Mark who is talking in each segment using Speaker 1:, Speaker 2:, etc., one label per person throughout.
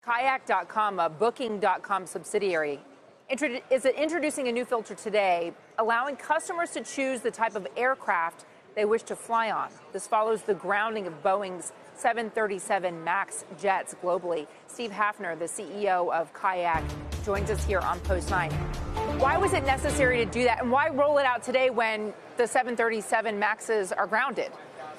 Speaker 1: Kayak.com, a Booking.com subsidiary, is introducing a new filter today, allowing customers to choose the type of aircraft they wish to fly on. This follows the grounding of Boeing's 737 MAX jets globally. Steve Hafner, the CEO of Kayak, joins us here on Post 9. Why was it necessary to do that, and why roll it out today when the 737 MAXs are grounded?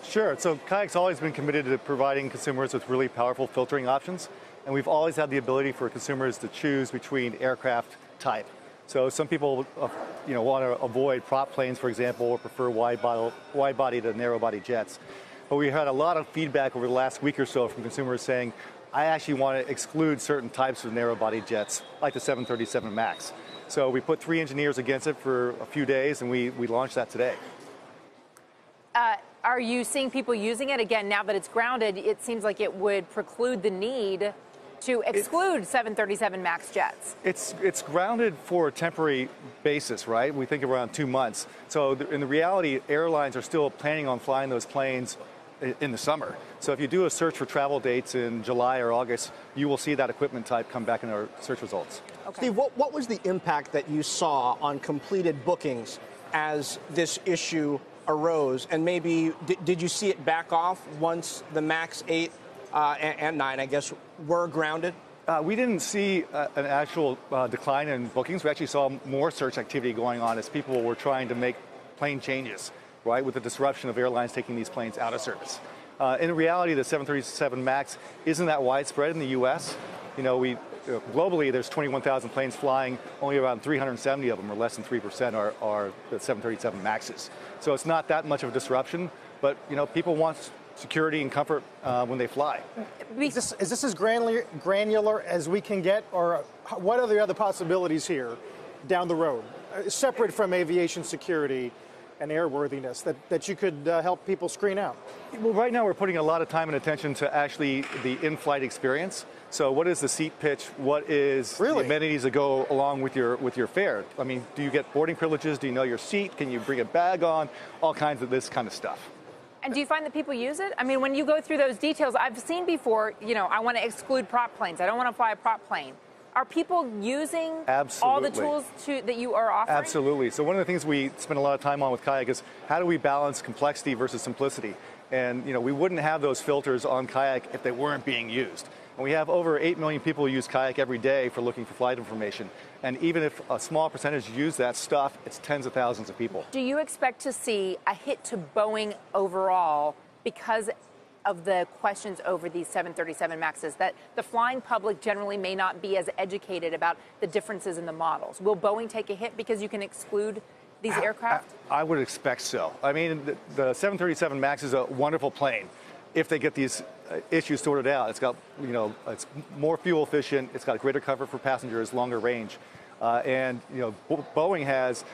Speaker 2: Sure. So Kayak's always been committed to providing consumers with really powerful filtering options, and we've always had the ability for consumers to choose between aircraft type. So some people, want to avoid prop planes, for example, or prefer wide-body to narrow-body jets. But we had a lot of feedback over the last week or so from consumers saying, I actually want to exclude certain types of narrow-body jets, like the 737 MAX. So we put 3 engineers against it for a few days, and we launched that today.
Speaker 1: Are you seeing people using it? Again, now that it's grounded, it seems like it would preclude the need to exclude 737 MAX jets.
Speaker 2: It's grounded for a temporary basis, right? We think around 2 months. So in the reality, airlines are still planning on flying those planes in the summer. So if you do a search for travel dates in July or August, you will see that equipment type come back in our search results.
Speaker 3: Okay. Steve, what was the impact that you saw on completed bookings as this issue arose? And maybe did you see it back off once the MAX 8 and 9, I guess, were grounded?
Speaker 2: We didn't see an actual decline in bookings. We actually saw more search activity going on as people were trying to make plane changes, right, with the disruption of airlines taking these planes out of service. In reality, the 737 MAX isn't that widespread in the U.S. Globally, there's 21,000 planes flying. Only around 370 of them, or less than 3%, are the 737 MAXs. So it's not that much of a disruption, but people want security and comfort when they fly.
Speaker 4: Is this as granular as we can get, or what are the other possibilities here down the road, separate from aviation security and airworthiness, that you could help people screen out?
Speaker 2: Well, right now we're putting a lot of time and attention to actually the in-flight experience. So what is the seat pitch? What is the amenities that go along with your fare? I mean, do you get boarding privileges? Do you know your seat? Can you bring a bag on? All kinds of this kind of stuff.
Speaker 1: And do you find that people use it? I mean, when you go through those details, I've seen before, I want to exclude prop planes. I don't want to fly a prop plane. Are people using all the tools that you are offering?
Speaker 2: Absolutely. So one of the things we spend a lot of time on with Kayak is how do we balance complexity versus simplicity? And we wouldn't have those filters on Kayak if they weren't being used. And we have over 8 million people who use Kayak every day for looking for flight information. And even if a small percentage use that stuff, it's tens of thousands of people.
Speaker 1: Do you expect to see a hit to Boeing overall because of the questions over these 737 MAXs, that the flying public generally may not be as educated about the differences in the models? Will Boeing take a hit because you can exclude these aircraft?
Speaker 2: I would expect so. I mean, the 737 MAX is a wonderful plane if they get these issues sorted out. It's got, it's more fuel efficient, it's got greater comfort for passengers, longer range. And Boeing has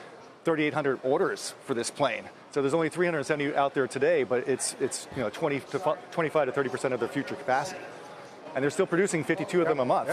Speaker 2: 3,800 orders for this plane. So there's only 370 out there today, but it's 25 to 30% of their future capacity. And they're still producing 52 of them a month.